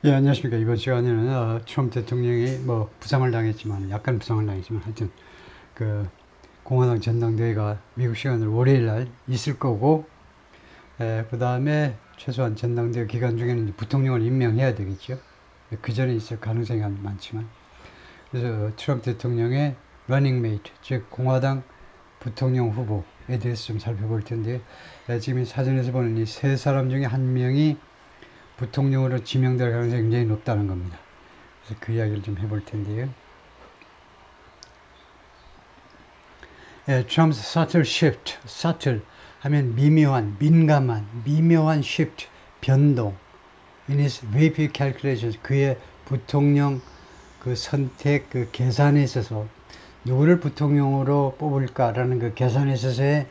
예, 안녕하십니까. 이번 시간에는 트럼프 대통령이 뭐 부상을 당했지만, 약간 부상을 당했지만, 하여튼 그 공화당 전당대회가 미국 시간으로 월요일 날 있을 거고, 그 다음에 최소한 전당대회 기간 중에는 부통령을 임명해야 되겠죠. 그 전에 있을 가능성이 많지만, 그래서 트럼프 대통령의 러닝메이트, 즉 공화당 부통령 후보에 대해서 좀 살펴볼 텐데, 지금 이 사전에서 보는 이 세 사람 중에 한 명이 부통령으로 지명될 가능성이 굉장히 높다는 겁니다. 그래서 그 이야기를 좀 해볼 텐데요. Trump's subtle shift, subtle 하면 미묘한, 민감한, 미묘한 shift, 변동. In his VP calculations, 그의 부통령 그 선택 그 계산에 있어서 누구를 부통령으로 뽑을까라는 그 계산에 있어서의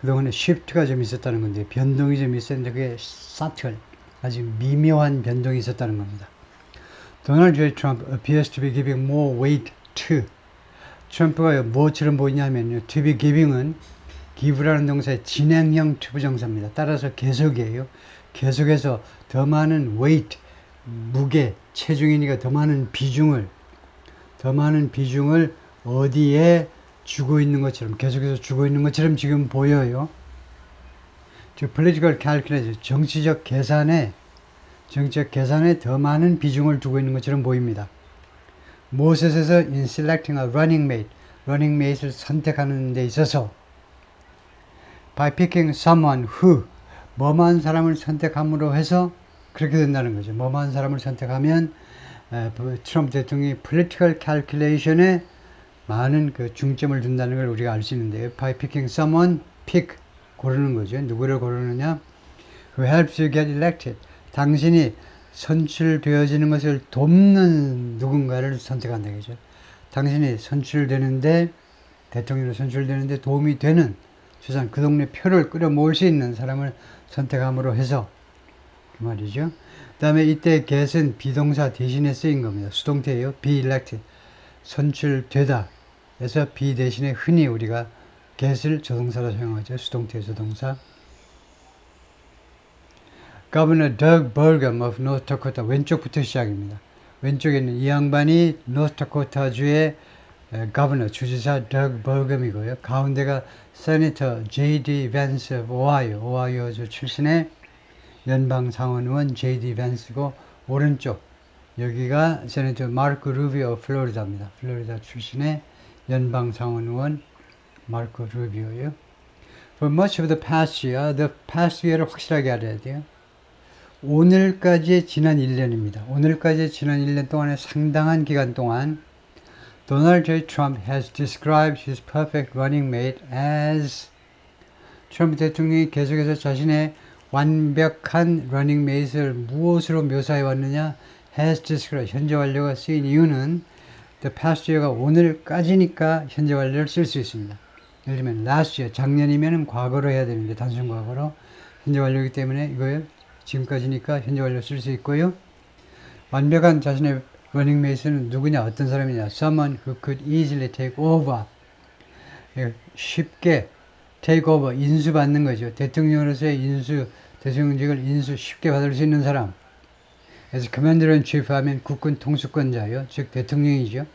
그동안에 shift가 좀 있었다는 건데, 변동이 좀 있었는데 그게 subtle, 아주 미묘한 변동이 있었다는 겁니다. Donald J. Trump appears to be giving more weight to. 트럼프가 무엇처럼 보이냐면요. to be giving은 give라는 동사의 진행형 투부정사입니다. 따라서 계속이에요. 계속해서 더 많은 weight, 무게, 체중이니까 더 많은 비중을 어디에 주고 있는 것처럼, 계속해서 주고 있는 것처럼 지금 보여요. 즉, political calculation, 정치적 계산에 더 많은 비중을 두고 있는 것처럼 보입니다. 무엇에서 in selecting a running mate을 선택하는 데 있어서 by picking someone who 뭐만 사람을 선택함으로 해서 그렇게 된다는 거죠. 뭐만 사람을 선택하면 트럼프 대통령이 political calculation에 많은 그 중점을 둔다는 걸 우리가 알 수 있는데요. by picking someone, pick 고르는 거죠. 누구를 고르느냐? who helps you get elected. 당신이 선출되어지는 것을 돕는 누군가를 선택한다 그죠. 당신이 대통령으로 선출되는데 도움이 되는, 최소한 그 동네 표를 끌어모을 수 있는 사람을 선택함으로 해서 그 말이죠. 그 다음에 이때 get은 비동사 대신에 쓰인 겁니다. 수동태예요. be elected, 선출되다. 그래서 be 대신에 흔히 우리가 get을 조동사로 사용하죠. 수동태 조동사. Governor Doug Burgum of North Dakota, 왼쪽부터 시작입니다. 왼쪽에 있는 이 양반이 노스다코타주의 Governor, 주지사 Doug Burgum이고요. 가운데가 Senator J.D. Vance of Ohio, 오하이오주 출신의 연방 상원의원 J.D. Vance고, 오른쪽 여기가 Senator Marco Rubio of Florida입니다. 플로리다 출신의 연방 상원의원 마르코 루비오예요. For much of the past year를 확실하게 알아야 돼요. 오늘까지의 지난 1년입니다. 오늘까지의 지난 1년 동안에 상당한 기간 동안 Donald J. Trump has described his perfect running mate as 트럼프 대통령이 계속해서 자신의 완벽한 running mate을 무엇으로 묘사해 왔느냐? has described, 현재 완료가 쓰인 이유는 the past year가 오늘까지니까 현재 완료를 쓸 수 있습니다. 예를 들면 last year, 작년이면 과거로 해야 되는데 단순 과거로, 현재 완료이기 때문에 이거예요. 지금까지니까 현재 완료 쓸 수 있고요. 완벽한 자신의 running mate는 누구냐? 어떤 사람이냐? Someone who could easily take over. 쉽게 take over, 인수받는 거죠. 대통령으로서의 대통령직을 쉽게 받을 수 있는 사람. 그래서 commander in chief 하면 국군 통수권자요. 즉 대통령이죠.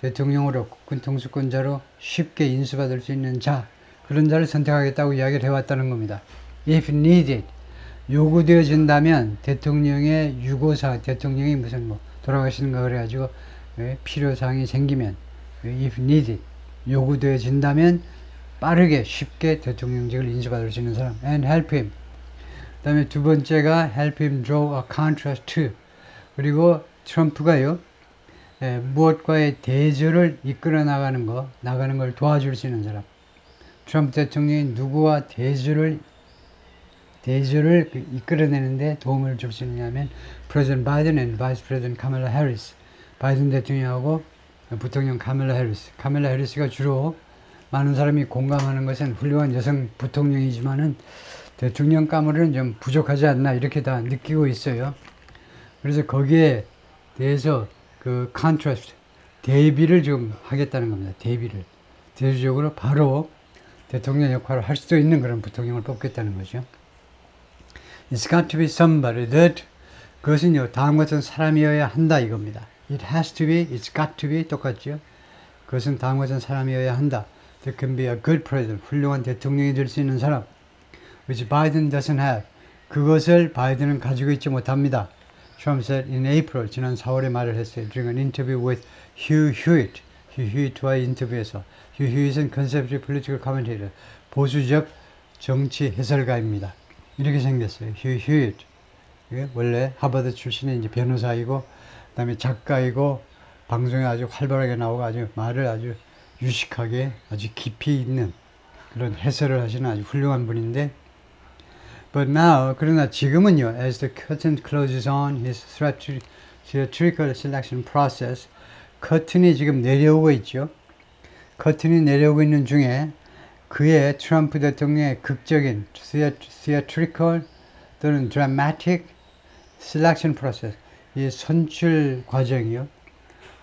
대통령으로 국군 통수권자로 쉽게 인수받을 수 있는 자, 그런 자를 선택하겠다고 이야기를 해왔다는 겁니다. If needed, 요구되어진다면 대통령의 유고사, 대통령이 무슨 돌아가시는가 그래가지고 필요사항이 생기면 if needed, 요구되어진다면 빠르게 쉽게 대통령직을 인수받을 수 있는 사람. and help him. 그 다음에 두 번째가 help him draw a contrast to. 그리고 트럼프가요, 무엇과의 대조를 이끌어 나가는 걸 도와줄 수 있는 사람. 트럼프 대통령이 누구와 대조를 이끌어내는데 도움을 줄 수 있느냐면 President Biden and Vice President Kamala Harris, 바이든 대통령하고 부통령 카멜라 해리스가 주로 많은 사람이 공감하는 것은 훌륭한 여성 부통령이지만은 대통령감으로는 좀 부족하지 않나 이렇게 다 느끼고 있어요. 그래서 거기에 대해서 그 컨트라스트, 대비를 좀 하겠다는 겁니다. 대조적으로 바로 대통령 역할을 할 수도 있는 그런 부통령을 뽑겠다는 거죠. It's got to be somebody that 그것은요, 다음 같은 사람이어야 한다 이겁니다. It has to be, it's got to be 똑같죠. 그것은 다음 같은 사람이어야 한다. There can be a good president, 훌륭한 대통령이 될 수 있는 사람. Which Biden doesn't have. 그것을 바이든은 가지고 있지 못합니다. Trump said in April, 지난 4월에 말을 했어요. During an interview with Hugh Hewitt. Hugh Hewitt와의 인터뷰에서. Hugh Hewitt은 conservative political commentator, 보수적 정치 해설가입니다. 이렇게 생겼어요. Hugh Hewitt. 원래 하버드 출신의 이제 변호사이고, 그 다음에 작가이고, 방송에 아주 활발하게 나오고 아주 말을 아주 유식하게 아주 깊이 있는 그런 해설을 하시는 아주 훌륭한 분인데, But now, 그러나 지금은요, as the curtain closes on his theatrical selection process, 커튼이 지금 내려오고 있죠. 커튼이 내려오고 있는 중에 그의 트럼프 대통령의 극적인 theatrical 또는 dramatic selection process, 이 선출 과정이요.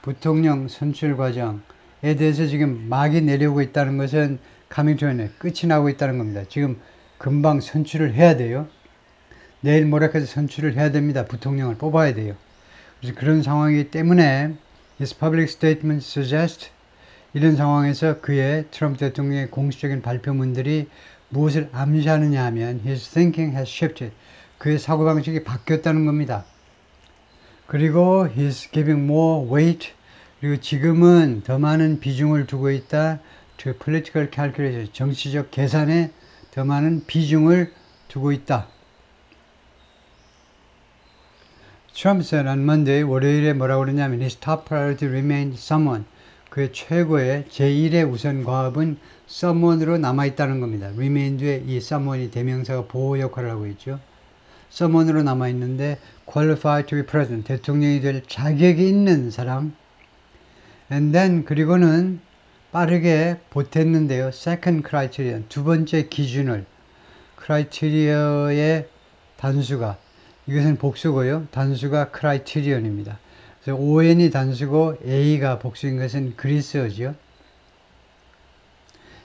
부통령 선출 과정에 대해서 지금 막이 내려오고 있다는 것은 coming to an end, 끝이 나고 있다는 겁니다. 지금 금방 선출을 해야 돼요. 내일 모레까지 선출을 해야 됩니다. 부통령을 뽑아야 돼요. 그래서 그런 상황이기 때문에 his public statement suggest, 이런 상황에서 그의 트럼프 대통령의 공식적인 발표문들이 무엇을 암시하느냐 하면 his thinking has shifted, 그의 사고방식이 바뀌었다는 겁니다. 그리고 he's giving more weight, 그리고 지금은 더 많은 비중을 두고 있다 to political calculation, 정치적 계산에 더 많은 비중을 두고 있다. Trump said on Monday, 월요일에 뭐라고 그러냐면 his top priority remained someone, 그의 최고의 제1의 우선 과업은 someone으로 남아있다는 겁니다. remained의 이 someone이 대명사가 보호 역할을 하고 있죠. someone으로 남아있는데 qualified to be president, 대통령이 될 자격이 있는 사람. And then 그리고는 빠르게 보탰는데요. Second criterion, 두 번째 기준을, 크라이테리어의 단수가, 이것은 복수고요. 단수가 크라이테리언입니다. 그래서 ON이 단수고 A가 복수인 것은 그리스어죠.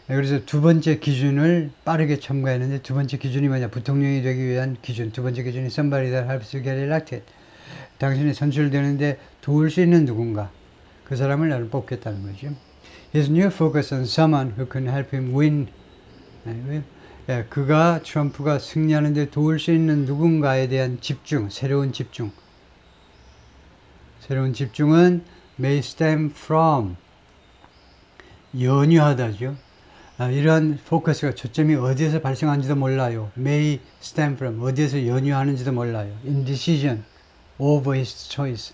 그래서 두 번째 기준을 빠르게 첨가했는데, 두 번째 기준이 뭐냐? 부통령이 되기 위한 기준. 두 번째 기준이 somebody that helps you get elected. 당신이 선출되는데 도울 수 있는 누군가. 그 사람을 나를 뽑겠다는 거죠. His new focus on someone who can help him win. 그가 트럼프가 승리하는 데 도울 수 있는 누군가에 대한 집중, 새로운 집중. 새로운 집중은 may stem from, 연유하다죠. 이러한 포커스가, 초점이 어디에서 발생하는지도 몰라요. may stem from, 어디에서 연유하는지도 몰라요. indecision over his choice,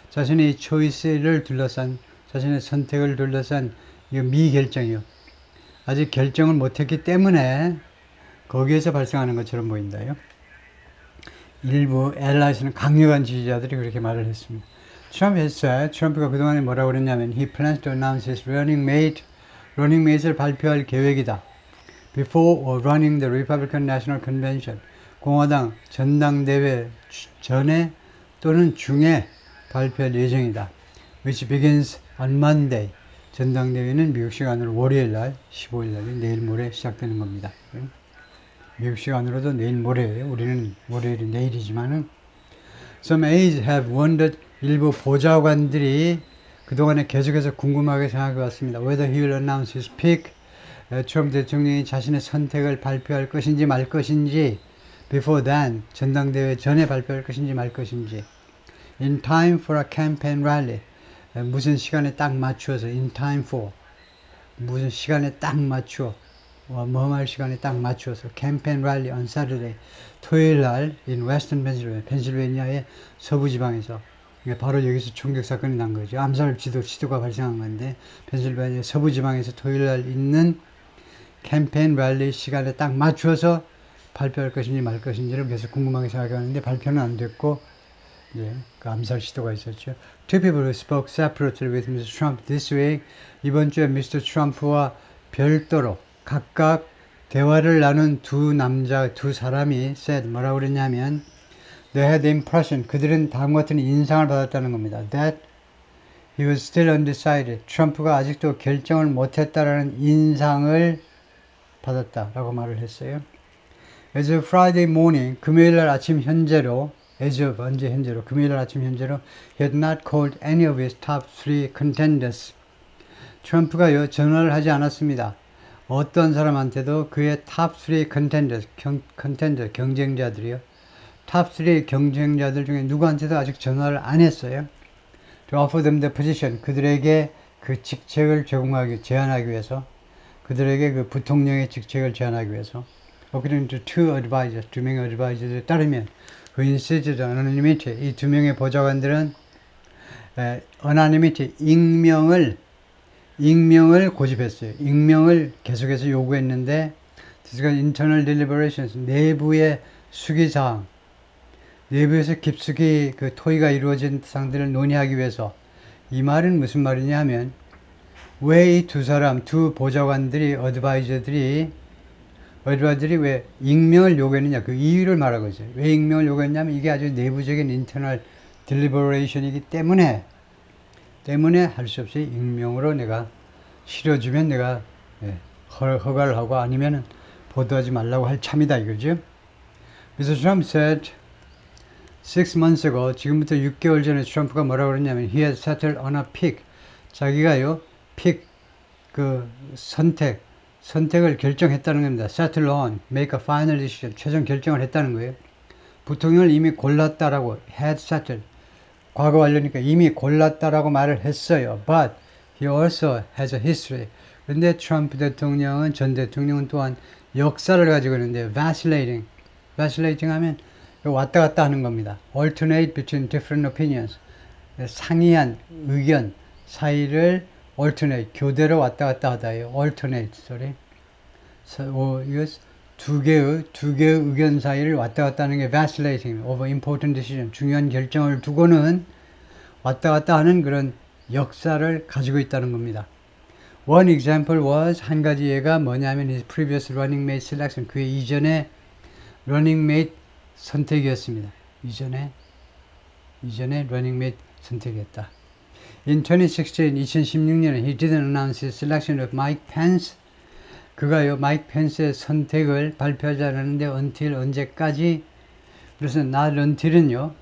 자신의 choice를 둘러싼, 자신의 선택을 둘러싼 미결정이요. 아직 결정을 못했기 때문에 거기에서 발생하는 것처럼 보인다요. 일부 엘라이스는 강력한 지지자들이 그렇게 말을 했습니다. 트럼프 했어요. 트럼프가 그동안에 뭐라고 그랬냐면 he plans to announce his running mate을 발표할 계획이다. Before or running the Republican National Convention, 공화당 전당대회 전에 또는 중에 발표할 예정이다. Which begins on Monday. 전당대회는 미국 시간으로 월요일날 15일날이 내일 모레 시작되는 겁니다. 미국 시간으로도 내일 모레예요. 우리는 월요일이 내일이지만은 Some aides have wondered, 일부 보좌관들이 그동안에 계속해서 궁금하게 생각해 왔습니다. Whether he will announce his pick, 트럼프 대통령이 자신의 선택을 발표할 것인지 말 것인지, before then, 전당대회 전에 발표할 것인지 말 것인지, in time for a campaign rally, 무슨 시간에 딱 맞추어서, in time for, 무슨 시간에 딱 맞추어, 뭐 말 시간에 딱 맞추어서, campaign rally on Saturday, 토요일 날 in Western Pennsylvania, 펜실베니아의 서부지방에서, 바로 여기서 총격 사건이 난 거죠. 암살 시도가 발생한 건데, 펜실베니아 서부지방에서 토요일 날 있는 캠페인 랠리 시간에 딱 맞추어서 발표할 것인지 말 것인지를 계속 궁금하게 생각하는데 발표는 안 됐고, 그 암살 시도가 있었죠. Two people who spoke separately with Mr. Trump this week, 이번 주에 미스터 트럼프와 별도로 각각 대화를 나눈 두 사람이 said, 뭐라고 그랬냐면 they had the impression, 그들은 다음과 같은 인상을 받았다는 겁니다. That he was still undecided, 트럼프가 아직도 결정을 못했다라는 인상을 받았다라고 말을 했어요. As of Friday morning, 금요일날 아침 현재로 as of 언제 현재로 금요일 아침 현재로 he had not called any of his top three contenders. 트럼프가요 전화를 하지 않았습니다. 어떤 사람한테도 그의 top 3 contenders, 경쟁자들이요. top 3 경쟁자들 중에 누구한테도 아직 전화를 안 했어요. To offer them the position, 그들에게 그 직책을 제안하기 위해서, 그들에게 그 부통령의 직책을 제안하기 위해서. According to two advisors, 두 명의 advisors에 따르면 who insisted on anonymity, 이 두 명의 보좌관들은 anonymity, 익명을 고집했어요. 익명을 계속해서 요구했는데 This is internal deliberations, 내부의 수기사항, 내부에서 깊숙이 그 토의가 이루어진 사항들을 논의하기 위해서. 이 말은 무슨 말이냐 하면 왜 이 두 보좌관들이 어드바이저들이 왜 익명을 요구했느냐 그 이유를 말하고 있어요. 왜 익명을 요구했냐면 이게 아주 내부적인 internal deliberation이기 때문에 할 수 없이 익명으로 내가 실어주면 내가 허가를 하고 아니면은 보도하지 말라고 할 참이다 이거죠. Mr. Trump said 6 months ago, 지금부터 6개월 전에 트럼프가 뭐라고 그랬냐면 he had settled on a pick. 자기가요 그 선택을 결정했다는 겁니다. settle on, make a final decision, 최종 결정을 했다는 거예요. 부통령을 이미 골랐다라고 had settled, 과거 완료니까 이미 골랐다라고 말을 했어요. But he also has a history. 그런데 트럼프 대통령은, 전 대통령은 또한 역사를 가지고 있는데 vacillating 하면 왔다 갔다 하는 겁니다. alternate between different opinions, 상이한 의견 사이를 alternate, 교대로 왔다 갔다 하다예요. alternate, 이거 두 개의 의견 사이를 왔다 갔다 하는 게 vacillating over important decision, 중요한 결정을 두고는 왔다 갔다 하는 그런 역사를 가지고 있다는 겁니다. One example was, 한 가지 예가 뭐냐면 his previous running mate selection, 그의 이전에 running mate 선택이었습니다. 이전에 running mate 선택이었다. In 2016년에 he didn't announce his selection of Mike Pence. 그가요 마이크 펜스의 선택을 발표하지 않았는데 until 언제까지, 그래서 not until은요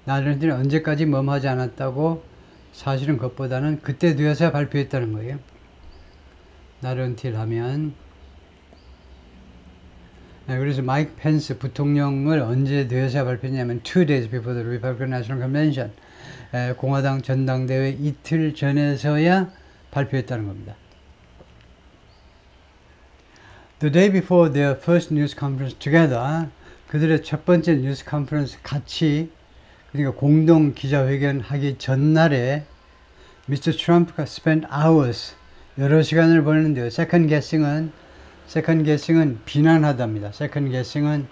언제까지 머무하지 않았다고, 사실은 그것보다는 그때 되어서 발표했다는 거예요. not until 하면 그래서 마이크 펜스 부통령을 언제 되어서 발표했냐면 2 days before the Republican National Convention, 공화당 전당대회 이틀 전에서야 발표했다는 겁니다. The day before their first news conference together, 그들의 첫 번째 뉴스 컨퍼런스 같이, 그러니까 공동 기자회견 하기 전날에 Mr. Trump가 spent hours, 여러 시간을 보냈는데요. Second guessing은 비난하답니다. Second guessing은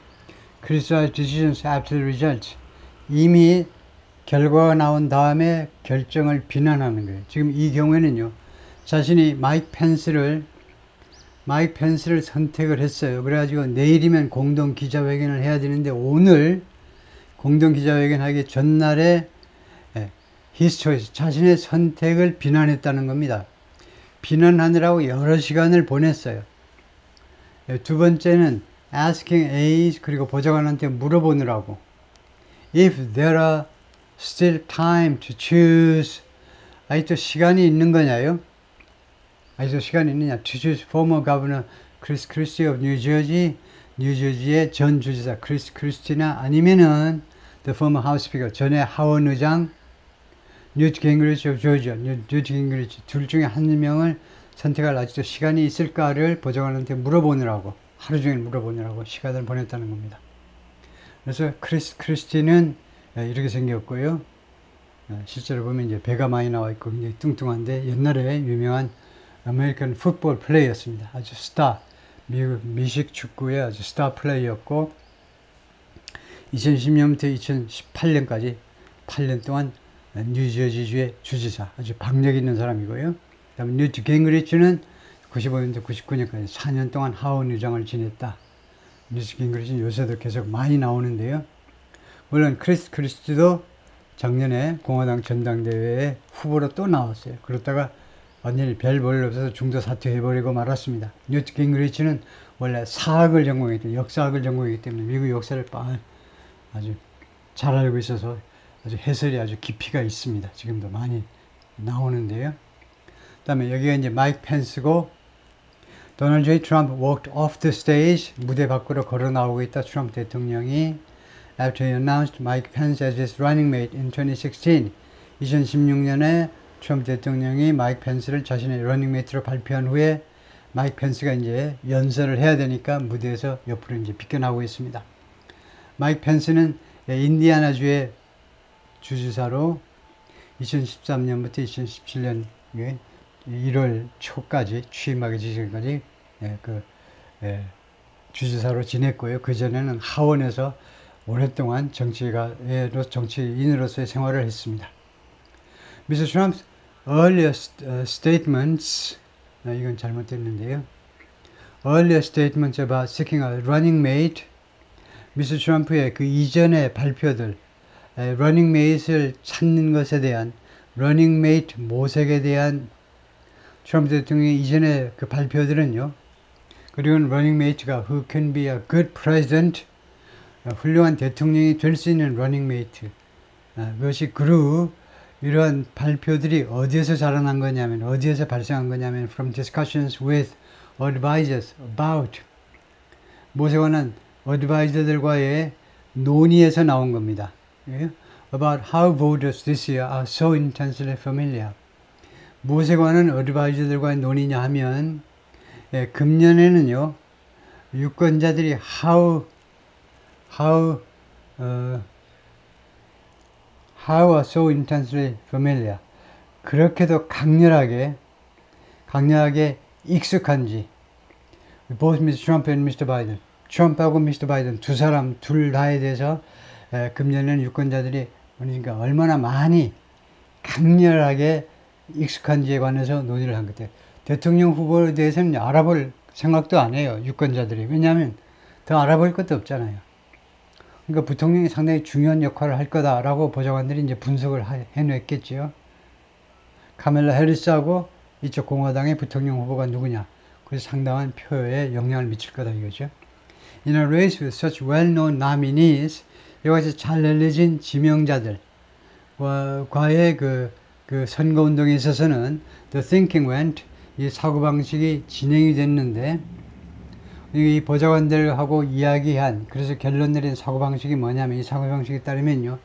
criticize decisions after the results, 이미 결과가 나온 다음에 결정을 비난하는 거예요. 지금 이 경우에는요, 자신이 마이크 펜스를 선택을 했어요. 그래가지고 내일이면 공동 기자회견을 해야 되는데 오늘 공동 기자회견 하기 전날에 his choice, 자신의 선택을 비난했다는 겁니다. 비난하느라고 여러 시간을 보냈어요. 두 번째는 asking aides, 그리고 보좌관한테 물어보느라고 if there are still time to choose, 아직도 시간이 있는 거냐요? 아직도 시간이 있느냐? To choose former governor Chris Christie of New Jersey, 뉴저지의 전 주지사 크리스 크리스티나, 아니면은 the former House Speaker, 전에 하원 의장 뉴트 깅그리치 of Georgia, 뉴트 깅그리치, 둘 중에 한 명을 선택할 아직도 시간이 있을까를 보좌관한테 물어보느라고, 하루 종일 물어보느라고 시간을 보냈다는 겁니다. 그래서 크리스 크리스티는 이렇게 생겼고요. 실제로 보면 이제 배가 많이 나와 있고 굉장히 뚱뚱한데 옛날에 유명한 아메리칸 풋볼 플레이였습니다. 아주 스타, 미식 축구의 아주 스타 플레이였고 2010년부터 2018년까지 8년 동안 뉴저지주의 주지사, 아주 박력 있는 사람이고요. 그다음에 뉴트 깅그리치는 95년부터 99년까지 4년 동안 하원 의장을 지냈다. 뉴트 깅그리치는 요새도 계속 많이 나오는데요. 물론 크리스 크리스티도 작년에 공화당 전당대회에 후보로 또 나왔어요. 그러다가 완전히 별 볼 없어서 중도 사퇴해버리고 말았습니다. 뉴트 깅그리치는 원래 사학을 전공했기 때문에, 역사학을 전공했기 때문에 미국 역사를 아주 잘 알고 있어서 아주 해설이 아주 깊이가 있습니다. 지금도 많이 나오는데요. 그 다음에 여기가 이제 마이크 펜스고, 도널드 J. 트럼프 walked off the stage, 무대 밖으로 걸어 나오고 있다. 트럼프 대통령이 after he announced Mike Pence as his running mate in 2016. 2016년에 트럼프 대통령이 마이크 펜스를 자신의 러닝메이트로 발표한 후에 마이크 펜스가 이제 연설을 해야 되니까 무대에서 옆으로 이제 비껴나오고 있습니다. 마이크 펜스는 인디애나주의 주지사로 2013년부터 2017년 1월 초까지 취임하기 전까지 주지사로 지냈고요. 그 전에는 하원에서 오랫동안 정치인으로서의 생활을 했습니다. Mr. Trump's earlier statements, 이건 잘못됐는데요. Earlier statements about seeking a running mate, 미스 트럼프의 그 이전의 발표들, running mate을 찾는 것에 대한 running mate 모색에 대한 트럼프 대통령의 이전의 그 발표들은요. 그리고 running mate가 who can be a good president, 훌륭한 대통령이 될 수 있는 running mate, 그것이 그룹 이러한 발표들이 어디에서 자라난 거냐면, 어디에서 발생한 거냐면 from discussions with advisors about, 무엇에 관한 어드바이저들과의 논의에서 나온 겁니다. About how voters this year are so intensely familiar. 무엇에 관한 어드바이저들과의 논의냐 하면, 금년에는요, 유권자들이 how are so intensely familiar. 그렇게도 강렬하게 익숙한지. Both Mr. Trump and Mr. Biden. 트럼프하고 미스터 바이든 두 사람 둘 다에 대해서 금년에는 유권자들이 그러니까 얼마나 많이 강렬하게 익숙한지에 관해서 논의를 한 것 같아요. 대통령 후보에 대해서는 알아볼 생각도 안 해요. 유권자들이. 왜냐하면 더 알아볼 것도 없잖아요. 그러니까 부통령이 상당히 중요한 역할을 할 거다라고 보좌관들이 이제 분석을 해냈겠지요. 카멜라 해리스하고 이쪽 공화당의 부통령 후보가 누구냐. 그래서 상당한 표에 영향을 미칠 거다 이거죠. In a race with such well-known nominees, 이와 같이 잘 알려진 지명자들 과의 그 선거운동에 있어서는 the thinking went, 이 사고방식이 진행이 됐는데, 이 보좌관들하고 이야기한, 그래서 결론 내린 사고방식이 뭐냐면, 이 사고방식에 따르면요,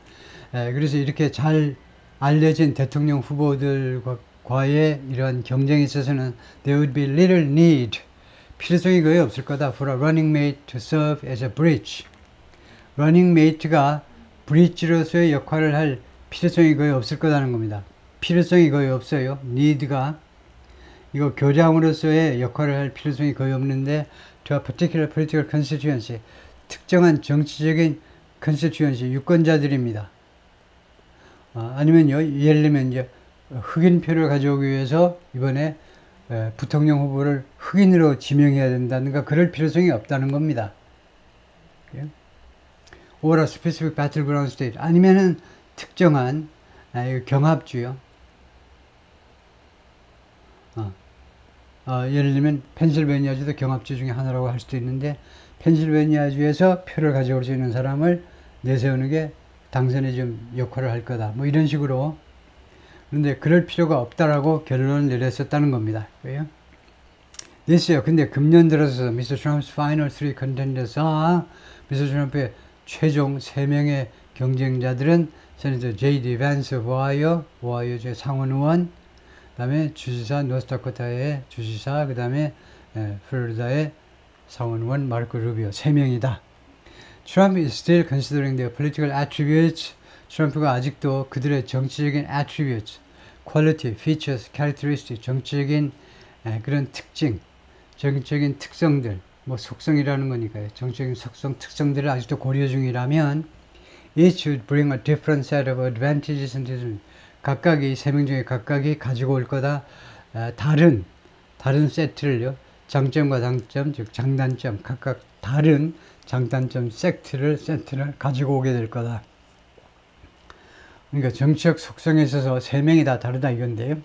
그래서 이렇게 잘 알려진 대통령 후보들과의 이러한 경쟁에 있어서는 there would be little need, 필요성이 거의 없을 거다. For a running mate to serve as a bridge. running mate가 브릿지로서의 역할을 할 필요성이 거의 없을 거라는 겁니다. 필요성이 거의 없어요. need가 이거 교장으로서의 역할을 할 필요성이 거의 없는데 to a particular political constituency, 특정한 정치적인 constituency, 유권자들입니다. 아니면요, 예를 들면 이제 흑인표를 가져오기 위해서 이번에 부통령 후보를 흑인으로 지명해야 된다든가 그럴 필요성이 없다는 겁니다. or a specific battleground state, 아니면은 특정한 경합주요. 예를 들면 펜실베니아주도 경합주 중에 하나라고 할 수도 있는데, 펜실베니아주에서 표를 가져올 수 있는 사람을 내세우는 게 당선에 좀 역할을 할 거다. 뭐 이런 식으로. 그런데 그럴 필요가 없다라고 결론을 내렸었다는 겁니다. 왜요? 됐어요. 근데 금년 들어서 Mr. Trump's final three contenders are, 미스터 트럼프의 최종 3명의 경쟁자들은 세네터 J.D. Vance of 오하이오주 상원 의원, 그 다음에 주지사, 노스다코타의 주지사, 그 다음에 플로리다의 상원 의원 마르코 루비오 3명이다. Trump is still considering their political attributes. 트럼프가 아직도 그들의 정치적인 attributes, quality, features, characteristics, 정치적인 그런 특징, 정치적인 특성들, 뭐 속성이라는 거니까요. 정치적인 속성, 특성들을 아직도 고려 중이라면 each should bring a different set of advantages and disadvantages. 각각이, 3명 중에 각각이 가지고 올 거다. 다른 세트를요. 장점과 단점, 즉 장단점, 각각 다른 장단점 세트를 가지고 오게 될 거다. 그러니까 정치적 속성에 있어서 3명이 다 다르다 이건데요.